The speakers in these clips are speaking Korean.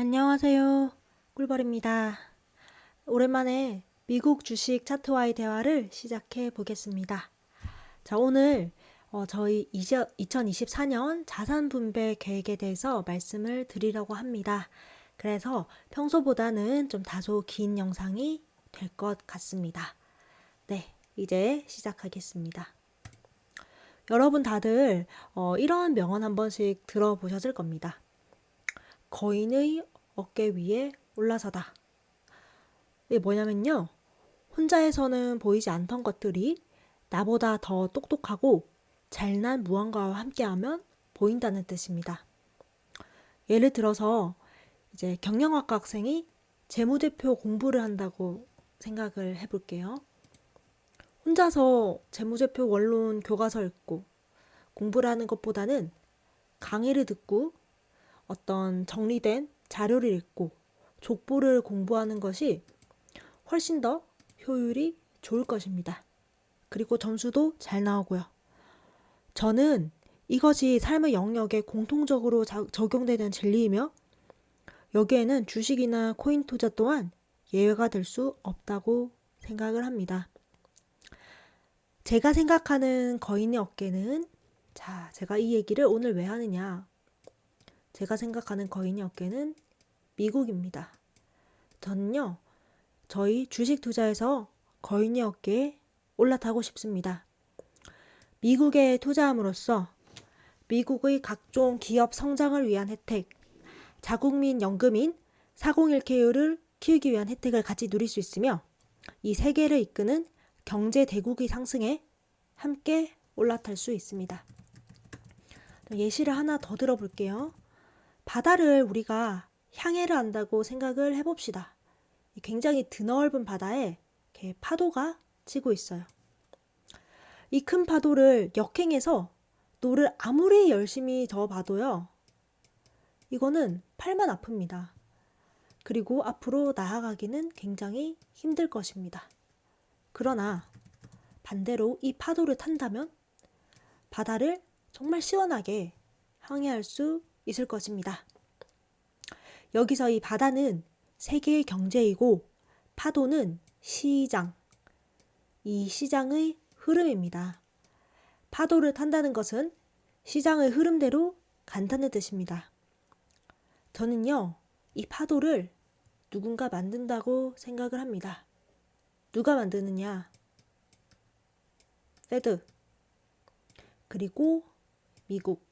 안녕하세요. 꿀벌입니다. 오랜만에 미국 주식 차트와의 대화를 시작해 보겠습니다. 자, 오늘 저희 2024년 자산 분배 계획에 대해서 말씀을 드리려고 합니다. 그래서 평소보다는 좀 다소 긴 영상이 될 것 같습니다. 네, 이제 시작하겠습니다. 여러분 다들 이런 명언 한 번씩 들어보셨을 겁니다. 거인의 어깨 위에 올라서다. 이게 뭐냐면요. 혼자에서는 보이지 않던 것들이 나보다 더 똑똑하고 잘난 무언가와 함께하면 보인다는 뜻입니다. 예를 들어서 이제 경영학과 학생이 재무제표 공부를 한다고 생각을 해볼게요. 혼자서 재무제표 원론 교과서 읽고 공부를 하는 것보다는 강의를 듣고 어떤 정리된 자료를 읽고 족보를 공부하는 것이 훨씬 더 효율이 좋을 것입니다. 그리고 점수도 잘 나오고요. 저는 이것이 삶의 영역에 공통적으로 적용되는 진리이며 여기에는 주식이나 코인 투자 또한 예외가 될 수 없다고 생각을 합니다. 제가 생각하는 거인의 어깨는 제가 이 얘기를 오늘 왜 하느냐. 제가 생각하는 거인의 어깨는 미국입니다. 저는요. 저희 주식 투자에서 거인의 어깨에 올라타고 싶습니다. 미국에 투자함으로써 미국의 각종 기업 성장을 위한 혜택, 자국민 연금인 401k를 키우기 위한 혜택을 같이 누릴 수 있으며 이 세계를 이끄는 경제 대국의 상승에 함께 올라탈 수 있습니다. 예시를 하나 더 들어볼게요. 바다를 우리가 향해를 한다고 생각을 해봅시다. 굉장히 드넓은 바다에 이렇게 파도가 치고 있어요. 이 큰 파도를 역행해서 노를 아무리 열심히 저어봐도요. 이거는 팔만 아픕니다. 그리고 앞으로 나아가기는 굉장히 힘들 것입니다. 그러나 반대로 이 파도를 탄다면 바다를 정말 시원하게 항해할 수 있을 것입니다. 여기서 이 바다는 세계의 경제이고 파도는 시장, 이 시장의 흐름입니다. 파도를 탄다는 것은 시장의 흐름대로 간다는 뜻입니다. 저는요, 이 파도를 누군가 만든다고 생각을 합니다. 누가 만드느냐? 페드, 그리고 미국.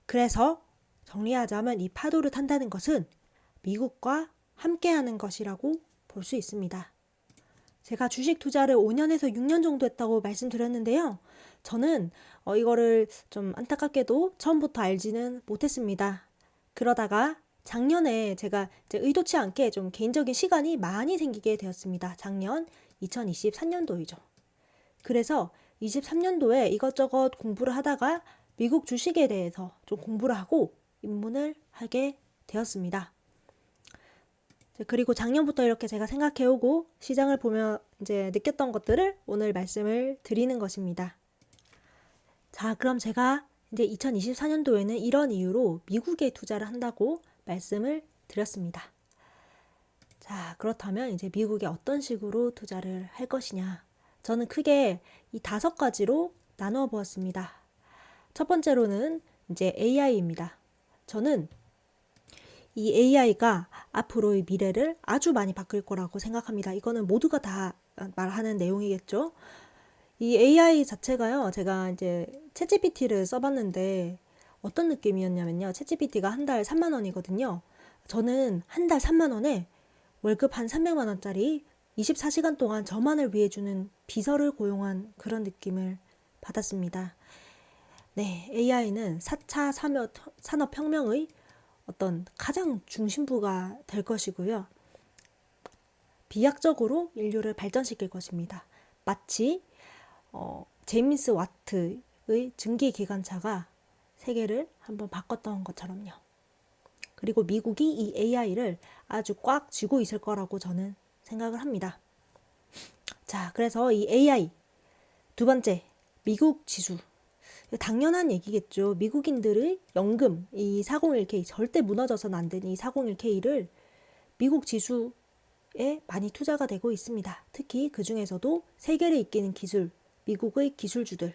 그래서 정리하자면 이 파도를 탄다는 것은 미국과 함께하는 것이라고 볼 수 있습니다. 제가 주식 투자를 5년에서 6년 정도 했다고 말씀드렸는데요. 저는 이거를 좀 안타깝게도 처음부터 알지는 못했습니다. 그러다가 작년에 제가 이제 의도치 않게 좀 개인적인 시간이 많이 생기게 되었습니다. 작년 2023년도이죠. 그래서 23년도에 이것저것 공부를 하다가 미국 주식에 대해서 좀 공부를 하고 입문을 하게 되었습니다. 그리고 작년부터 이렇게 제가 생각해오고 시장을 보며 이제 느꼈던 것들을 오늘 말씀을 드리는 것입니다. 자, 그럼 제가 이제 2024년도에는 이런 이유로 미국에 투자를 한다고 말씀을 드렸습니다. 자, 그렇다면 이제 미국에 어떤 식으로 투자를 할 것이냐. 저는 크게 이 5가지로 나누어 보았습니다. 첫 번째로는 이제 AI입니다. 저는 이 AI가 앞으로의 미래를 아주 많이 바꿀 거라고 생각합니다. 이거는 모두가 다 말하는 내용이겠죠. 이 AI 자체가요, 제가 이제 챗GPT를 써봤는데 어떤 느낌이었냐면요. 챗GPT가 한 달 3만 원이거든요. 저는 한 달 3만 원에 월급 한 300만 원짜리 24시간 동안 저만을 위해 주는 비서를 고용한 그런 느낌을 받았습니다. 네, AI는 4차 산업혁명의 어떤 가장 중심부가 될 것이고요. 비약적으로 인류를 발전시킬 것입니다. 마치 제임스 와트의 증기기관차가 세계를 한번 바꿨던 것처럼요. 그리고 미국이 이 AI를 아주 꽉 쥐고 있을 거라고 저는 생각을 합니다. 자, 그래서 이 AI 두 번째, 미국 지수. 당연한 얘기겠죠. 미국인들의 연금, 이 401k, 절대 무너져서는 안 되는 이 401k를 미국 지수에 많이 투자가 되고 있습니다. 특히 그 중에서도 세계를 이끄는 기술, 미국의 기술주들,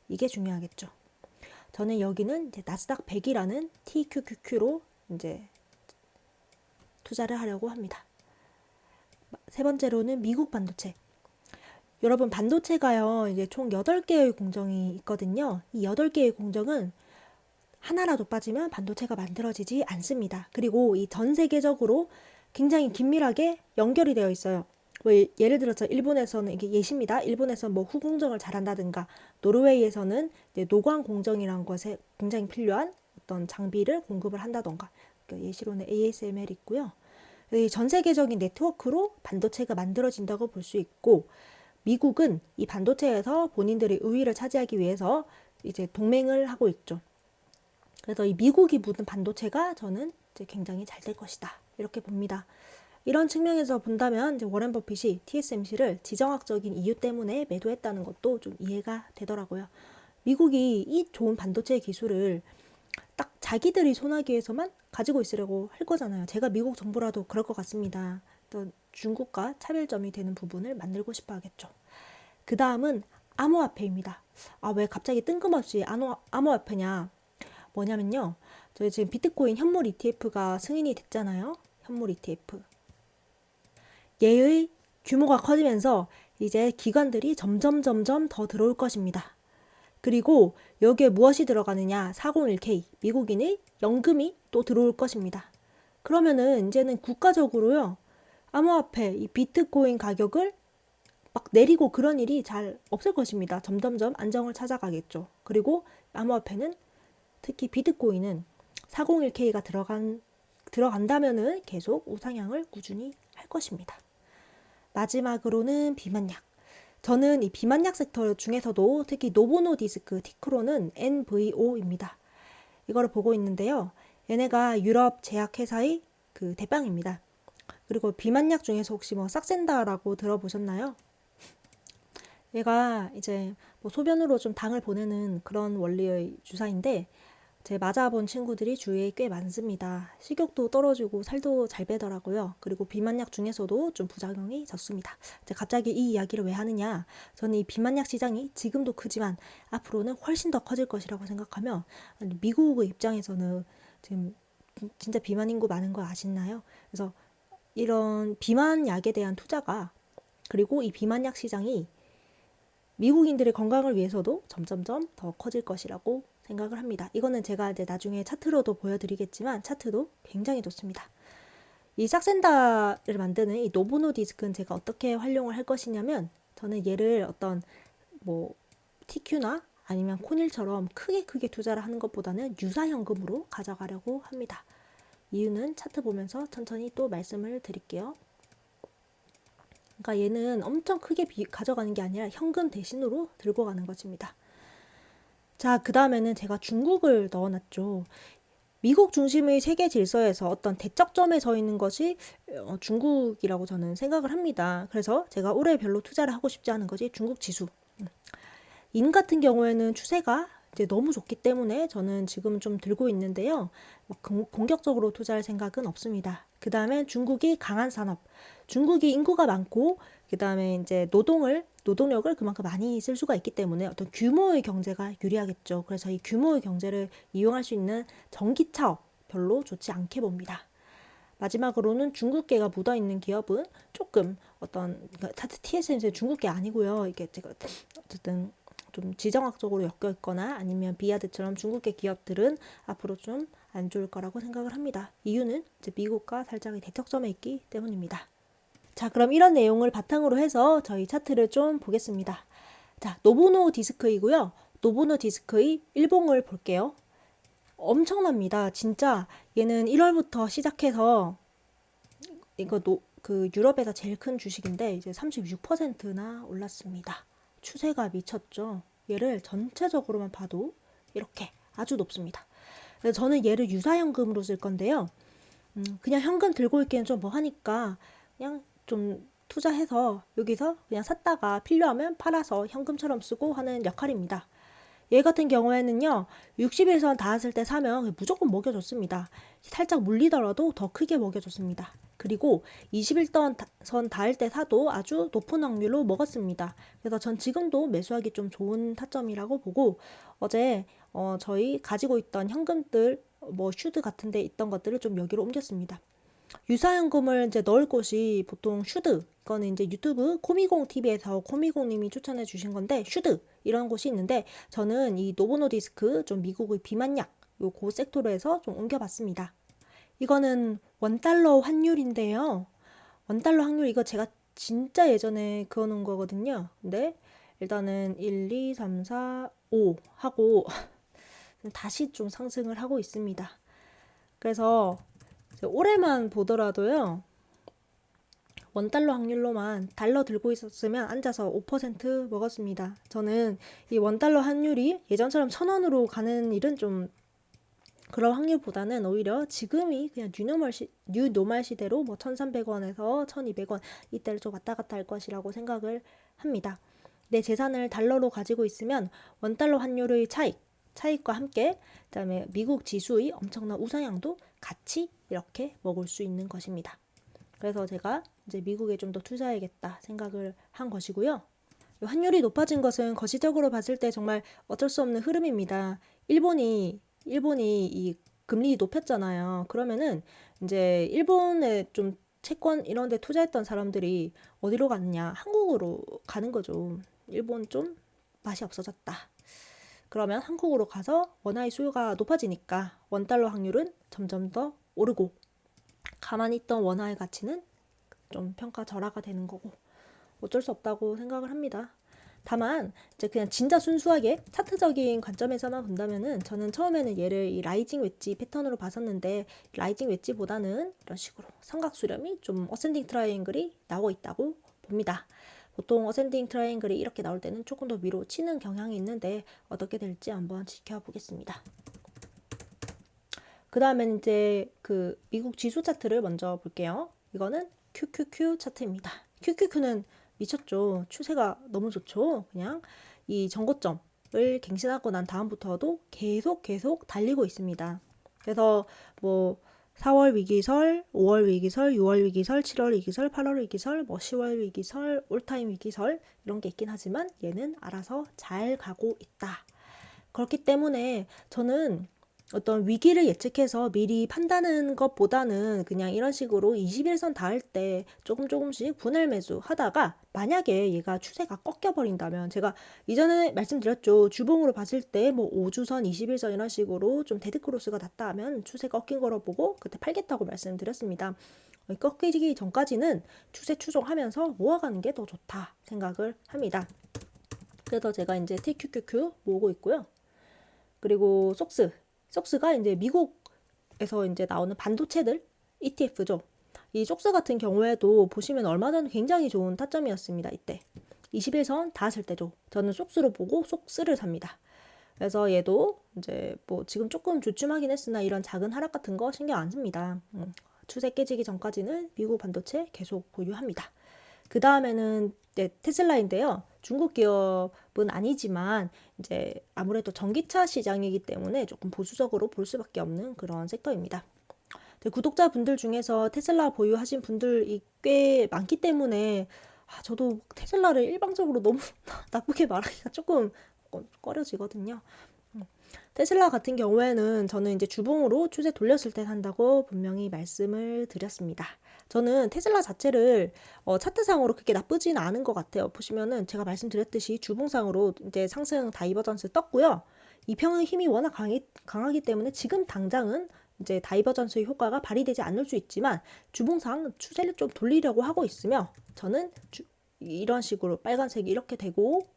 이게 중요하겠죠. 저는 여기는 이제 나스닥 100이라는 TQQQ로 이제 투자를 하려고 합니다. 세 번째로는 미국 반도체. 여러분, 반도체가요, 이제 총 8개의 공정이 있거든요. 이 8개의 공정은 하나라도 빠지면 반도체가 만들어지지 않습니다. 그리고 이 전 세계적으로 굉장히 긴밀하게 연결이 되어 있어요. 뭐 예를 들어서 일본에서는 이게 예시입니다. 일본에서는 뭐 후공정을 잘한다든가, 노르웨이에서는 노광 공정이라는 것에 굉장히 필요한 어떤 장비를 공급을 한다던가, 그러니까 예시로는 ASML 있고요. 전 세계적인 네트워크로 반도체가 만들어진다고 볼 수 있고, 미국은 이 반도체에서 본인들의 우위를 차지하기 위해서 이제 동맹을 하고 있죠. 그래서 이 미국이 묻은 반도체가 저는 이제 굉장히 잘 될 것이다, 이렇게 봅니다. 이런 측면에서 본다면 이제 워렌 버핏이 TSMC를 지정학적인 이유 때문에 매도했다는 것도 좀 이해가 되더라고요. 미국이 이 좋은 반도체 기술을 딱 자기들이 손아귀에서만 가지고 있으려고 할 거잖아요. 제가 미국 정부라도 그럴 것 같습니다. 또 중국과 차별점이 되는 부분을 만들고 싶어 하겠죠. 그 다음은 암호화폐입니다. 왜 갑자기 뜬금없이 암호화폐냐? 뭐냐면요. 저희 지금 비트코인 현물 ETF가 승인이 됐잖아요. 현물 ETF. 얘의 규모가 커지면서 이제 기관들이 점점 더 들어올 것입니다. 그리고 여기에 무엇이 들어가느냐? 401k, 미국인의 연금이 또 들어올 것입니다. 그러면은 이제는 국가적으로요, 암호화폐, 이 비트코인 가격을 막 내리고 그런 일이 잘 없을 것입니다. 점점점 안정을 찾아가겠죠. 그리고 암호화폐는, 특히 비트코인은 401k가 들어간다면은 계속 우상향을 꾸준히 할 것입니다. 마지막으로는 비만약. 저는 이 비만약 섹터 중에서도 특히 노보노디스크, 티크로는 NVO입니다. 이거를 보고 있는데요. 얘네가 유럽 제약회사의 그 대빵입니다. 그리고 비만약 중에서 혹시 뭐 삭센다라고 들어보셨나요? 얘가 이제 뭐 소변으로 좀 당을 보내는 그런 원리의 주사인데, 제 맞아본 친구들이 주위에 꽤 많습니다. 식욕도 떨어지고 살도 잘 빼더라고요. 그리고 비만약 중에서도 좀 부작용이 적습니다. 갑자기 이 이야기를 왜 하느냐? 저는 이 비만약 시장이 지금도 크지만 앞으로는 훨씬 더 커질 것이라고 생각하며, 미국의 입장에서는 지금 진짜 비만 인구 많은 거 아시나요? 그래서 이런 비만약에 대한 투자가, 그리고 이 비만약 시장이 미국인들의 건강을 위해서도 점점점 더 커질 것이라고 생각을 합니다. 이거는 제가 이제 나중에 차트로도 보여드리겠지만 차트도 굉장히 좋습니다. 이 삭센다를 만드는 이 노보노디스크는 제가 어떻게 활용을 할 것이냐면, 저는 얘를 어떤 뭐 TQ나 아니면 코닐처럼 크게 투자를 하는 것보다는 유사현금으로 가져가려고 합니다. 이유는 차트 보면서 천천히 또 말씀을 드릴게요. 그러니까 얘는 엄청 크게 가져가는 게 아니라 현금 대신으로 들고 가는 것입니다. 자, 그 다음에는 제가 중국을 넣어놨죠. 미국 중심의 세계 질서에서 어떤 대척점에 서 있는 것이 중국이라고 저는 생각을 합니다. 그래서 제가 올해 별로 투자를 하고 싶지 않은 것이 중국 지수. 인 같은 경우에는 추세가 이제 너무 좋기 때문에 저는 지금 좀 들고 있는데요. 공격적으로 투자할 생각은 없습니다. 그 다음에 중국이 강한 산업. 중국이 인구가 많고, 그 다음에 이제 노동력을 그만큼 많이 쓸 수가 있기 때문에 어떤 규모의 경제가 유리하겠죠. 그래서 이 규모의 경제를 이용할 수 있는 전기차업 별로 좋지 않게 봅니다. 마지막으로는 중국계가 묻어있는 기업은 조금 차트 TSMC 중국계 아니고요. 이게 제가 어쨌든 좀 지정학적으로 엮여 있거나 아니면 비아드처럼 중국계 기업들은 앞으로 좀 안 좋을 거라고 생각을 합니다. 이유는 이제 미국과 살짝의 대척점에 있기 때문입니다. 자, 그럼 이런 내용을 바탕으로 해서 저희 차트를 좀 보겠습니다. 자, 노보노디스크이고요. 노보노디스크의 일봉을 볼게요. 엄청납니다. 진짜 얘는 1월부터 시작해서 이거 그 유럽에서 제일 큰 주식인데 이제 36%나 올랐습니다. 추세가 미쳤죠. 얘를 전체적으로만 봐도 이렇게 아주 높습니다. 그래서 저는 얘를 유사현금으로 쓸 건데요. 그냥 현금 들고 있기는 좀 뭐하니까 그냥 좀 투자해서 여기서 그냥 샀다가 필요하면 팔아서 현금처럼 쓰고 하는 역할입니다. 얘 같은 경우에는요, 60일선 닿았을 때 사면 무조건 먹여줬습니다. 살짝 물리더라도 더 크게 먹여줬습니다. 그리고 21선 닿을 때 사도 아주 높은 확률로 먹었습니다. 그래서 전 지금도 매수하기 좀 좋은 타점이라고 보고, 어제 저희 가지고 있던 현금들, 뭐 슈드 같은 데 있던 것들을 좀 여기로 옮겼습니다. 유사현금을 이제 넣을 곳이 보통 슈드, 이거는 이제 유튜브 코미공 TV에서 코미공님이 추천해 주신 건데, 슈드 이런 곳이 있는데, 저는 이 노보노디스크 좀 미국의 비만약 요 고 섹터로 해서 좀 옮겨봤습니다. 이거는 원달러 환율인데요. 원달러 환율 이거 제가 진짜 예전에 그어놓은 거거든요. 근데 일단은 1, 2, 3, 4, 5 하고 다시 좀 상승을 하고 있습니다. 그래서 올해만 보더라도요. 원달러 확률로만 달러 들고 있었으면 앉아서 5% 먹었습니다. 저는 이 원달러 환율이 예전처럼 1,000원으로 가는 일은 좀 그런 확률보다는 오히려 지금이 그냥 뉴노멀 시대로 뭐 1,300원에서 1,200원 이때를 좀 왔다 갔다 할 것이라고 생각을 합니다. 내 재산을 달러로 가지고 있으면 원달러 환율의 차익과 함께 그다음에 미국 지수의 엄청난 우상향도 같이 이렇게 먹을 수 있는 것입니다. 그래서 제가 이제 미국에 좀 더 투자해야겠다 생각을 한 것이고요. 환율이 높아진 것은 거시적으로 봤을 때 정말 어쩔 수 없는 흐름입니다. 일본이 이 금리 높였잖아요. 그러면은 이제 일본에 좀 채권 이런 데 투자했던 사람들이 어디로 갔느냐? 한국으로 가는 거죠. 일본 좀 맛이 없어졌다. 그러면 한국으로 가서 원화의 수요가 높아지니까 원달러 확률은 점점 더 오르고 가만히 있던 원화의 가치는 좀 평가 절하가 되는 거고 어쩔 수 없다고 생각을 합니다. 다만 이제 그냥 진짜 순수하게 차트적인 관점에서만 본다면은 저는 처음에는 얘를 이 라이징 웨지 패턴으로 봤었는데 라이징 웨지보다는 이런 식으로 삼각 수렴이 좀 어센딩 트라이앵글이 나오고 있다고 봅니다. 보통 어센딩 트라이앵글이 이렇게 나올 때는 조금 더 위로 치는 경향이 있는데 어떻게 될지 한번 지켜보겠습니다. 그 다음엔 이제 그 미국 지수 차트를 먼저 볼게요. 이거는 QQQ 차트입니다. QQQ는 미쳤죠. 추세가 너무 좋죠. 그냥 이 전고점을 갱신하고 난 다음부터도 계속 달리고 있습니다. 그래서 뭐 4월 위기설, 5월 위기설, 6월 위기설, 7월 위기설, 8월 위기설, 뭐 10월 위기설, 올타임 위기설 이런 게 있긴 하지만 얘는 알아서 잘 가고 있다. 그렇기 때문에 저는 어떤 위기를 예측해서 미리 판단하는 것보다는 그냥 이런 식으로 21선 닿을 때 조금씩 분할 매수 하다가 만약에 얘가 추세가 꺾여버린다면 제가 이전에 말씀드렸죠. 주봉으로 봤을 때 뭐 5주선, 21선 이런 식으로 좀 데드크로스가 났다 하면 추세 꺾인 거로 보고 그때 팔겠다고 말씀드렸습니다. 꺾이기 전까지는 추세 추종하면서 모아가는 게 더 좋다 생각을 합니다. 그래서 제가 이제 TQQQ 모으고 있고요. 그리고 속스가 이제 미국에서 이제 나오는 반도체들 ETF죠. 이 속스 같은 경우에도 보시면 얼마 전 굉장히 좋은 타점이었습니다. 이때 21선 닿았을 때죠. 저는 속스로 보고 속스를 삽니다. 그래서 얘도 이제 뭐 지금 조금 주춤하긴 했으나 이런 작은 하락 같은 거 신경 안 씁니다. 추세 깨지기 전까지는 미국 반도체 계속 보유합니다. 그 다음에는 테슬라인데요. 중국 기업은 아니지만 이제 아무래도 전기차 시장이기 때문에 조금 보수적으로 볼 수밖에 없는 그런 섹터입니다. 구독자분들 중에서 테슬라 보유하신 분들이 꽤 많기 때문에 저도 테슬라를 일방적으로 너무 나쁘게 말하기가 조금 꺼려지거든요. 테슬라 같은 경우에는 저는 이제 주봉으로 추세 돌렸을 때 산다고 분명히 말씀을 드렸습니다. 저는 테슬라 자체를 차트상으로 그렇게 나쁘진 않은 것 같아요. 보시면은 제가 말씀드렸듯이 주봉상으로 이제 상승 다이버전스 떴고요. 이평의 힘이 워낙 강하기 때문에 지금 당장은 이제 다이버전스의 효과가 발휘되지 않을 수 있지만 주봉상 추세를 좀 돌리려고 하고 있으며 저는 이런 식으로 빨간색이 이렇게 되고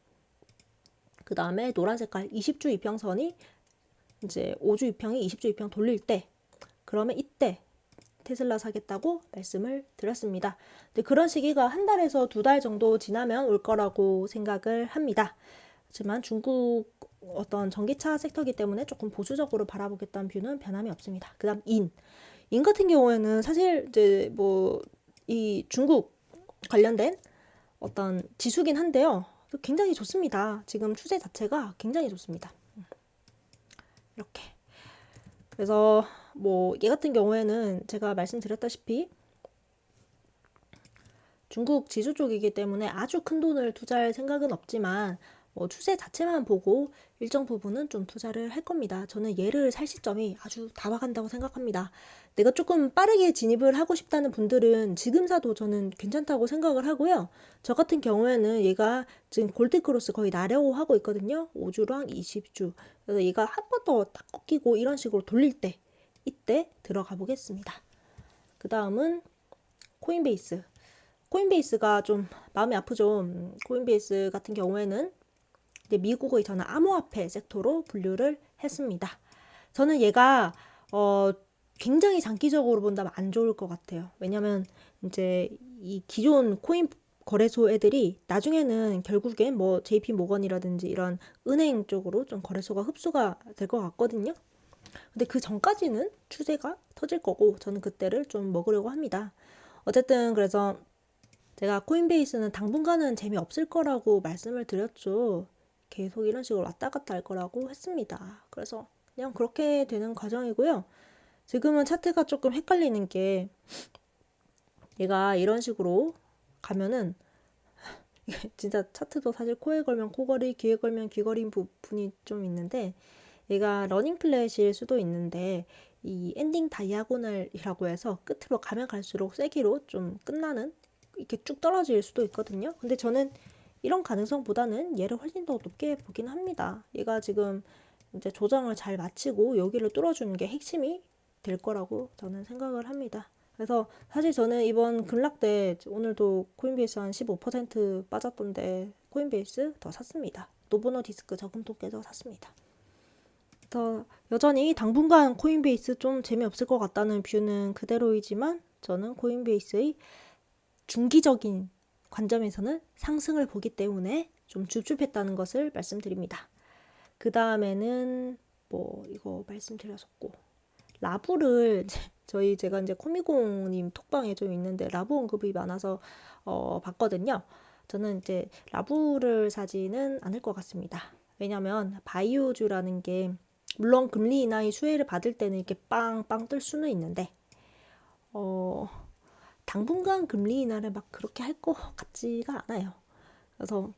그 다음에 노란 색깔 20주 이평선이 이제 5주 이평이 20주 이평 돌릴 때 그러면 이때 테슬라 사겠다고 말씀을 드렸습니다. 근데 그런 시기가 한 달에서 2달 정도 지나면 올 거라고 생각을 합니다. 하지만 중국 어떤 전기차 섹터이기 때문에 조금 보수적으로 바라보겠다는 뷰는 변함이 없습니다. 그 다음 인 같은 경우에는 사실 이제 뭐 이 중국 관련된 어떤 지수긴 한데요. 굉장히 좋습니다. 지금 추세 자체가 굉장히 좋습니다. 이렇게. 그래서 뭐 얘 같은 경우에는 제가 말씀드렸다시피 중국 지주 쪽이기 때문에 아주 큰 돈을 투자할 생각은 없지만 뭐 추세 자체만 보고 일정 부분은 좀 투자를 할 겁니다. 저는 얘를 살 시점이 아주 다가간다고 생각합니다. 내가 조금 빠르게 진입을 하고 싶다는 분들은 지금 사도 저는 괜찮다고 생각을 하고요. 저 같은 경우에는 얘가 지금 골드크로스 거의 나려고 하고 있거든요. 5주랑 20주. 그래서 얘가 한 번 더 딱 꺾이고 이런 식으로 돌릴 때 이때 들어가 보겠습니다. 그 다음은 코인베이스. 코인베이스가 좀 마음이 아프죠. 코인베이스 같은 경우에는 이제 미국의 저는 암호화폐 섹터로 분류를 했습니다. 저는 얘가 굉장히 장기적으로 본다면 안 좋을 것 같아요. 왜냐면 이제 이 기존 코인 거래소 애들이 나중에는 결국엔 뭐 JP 모건이라든지 이런 은행 쪽으로 좀 거래소가 흡수가 될 것 같거든요. 근데 그 전까지는 추세가 터질 거고 저는 그때를 좀 먹으려고 합니다. 어쨌든 그래서 제가 코인베이스는 당분간은 재미없을 거라고 말씀을 드렸죠. 계속 이런 식으로 왔다 갔다 할 거라고 했습니다. 그래서 그냥 그렇게 되는 과정이고요. 지금은 차트가 조금 헷갈리는 게 얘가 이런 식으로 가면은 진짜 차트도 사실 코에 걸면 코걸이, 귀에 걸면 귀걸이인 부분이 좀 있는데 얘가 러닝 플랫일 수도 있는데 이 엔딩 다이아고널이라고 해서 끝으로 가면 갈수록 세기로 좀 끝나는 이렇게 쭉 떨어질 수도 있거든요. 근데 저는 이런 가능성보다는 얘를 훨씬 더 높게 보긴 합니다. 얘가 지금 이제 조정을 잘 마치고 여기를 뚫어주는 게 핵심이 될 거라고 저는 생각을 합니다. 그래서 사실 저는 이번 급락 때 오늘도 코인베이스 한 15% 빠졌던데 코인베이스 더 샀습니다. 노보노 디스크 저금통 깨서 샀습니다. 더 여전히 당분간 코인베이스 좀 재미없을 것 같다는 뷰는 그대로이지만 저는 코인베이스의 중기적인 관점에서는 상승을 보기 때문에 좀 줍줍했다는 것을 말씀드립니다. 그 다음에는 뭐 이거 말씀드렸었고 라부를 제가 이제 코미공님 톡방에 좀 있는데 라부 언급이 많아서 봤거든요. 저는 이제 라부를 사지는 않을 것 같습니다. 왜냐면 바이오주라는 게 물론 금리 인하의 수혜를 받을 때는 이렇게 빵빵 뜰 수는 있는데 당분간 금리 인하를 막 그렇게 할 것 같지가 않아요. 그래서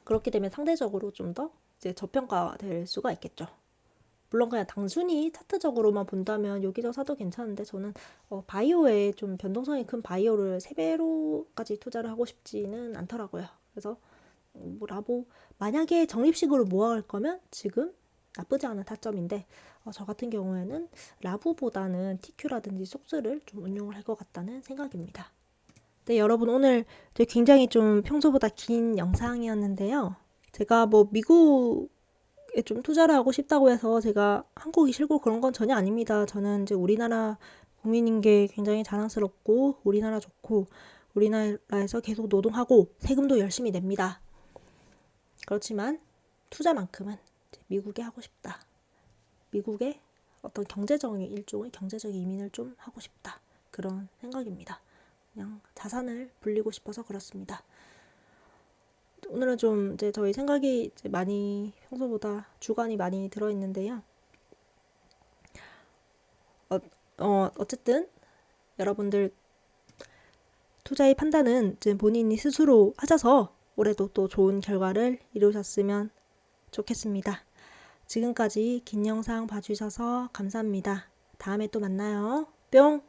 그렇게 되면 상대적으로 좀 더 이제 저평가될 수가 있겠죠. 물론 그냥 단순히 차트적으로만 본다면 여기서 사도 괜찮은데 저는 바이오에 좀 변동성이 큰 바이오를 3배로까지 투자를 하고 싶지는 않더라고요. 그래서 뭐 라보 만약에 적립식으로 모아갈 거면 지금 나쁘지 않은 타점인데 저 같은 경우에는 라부보다는 TQ라든지 속스를 좀 운용을 할 것 같다는 생각입니다. 네, 여러분 오늘 굉장히 좀 평소보다 긴 영상이었는데요. 제가 뭐 미국에 좀 투자를 하고 싶다고 해서 제가 한국이 싫고 그런 건 전혀 아닙니다. 저는 이제 우리나라 국민인 게 굉장히 자랑스럽고 우리나라 좋고 우리나라에서 계속 노동하고 세금도 열심히 냅니다. 그렇지만 투자만큼은 미국에 하고 싶다. 미국의 어떤 경제적인 일종의 경제적 이민을 좀 하고 싶다. 그런 생각입니다. 그냥 자산을 불리고 싶어서 그렇습니다. 오늘은 좀 이제 저희 생각이 이제 많이 평소보다 주관이 많이 들어있는데요. 어쨌든 여러분들 투자의 판단은 이제 본인이 스스로 하셔서 올해도 또 좋은 결과를 이루셨으면 좋겠습니다. 지금까지 긴 영상 봐주셔서 감사합니다. 다음에 또 만나요. 뿅!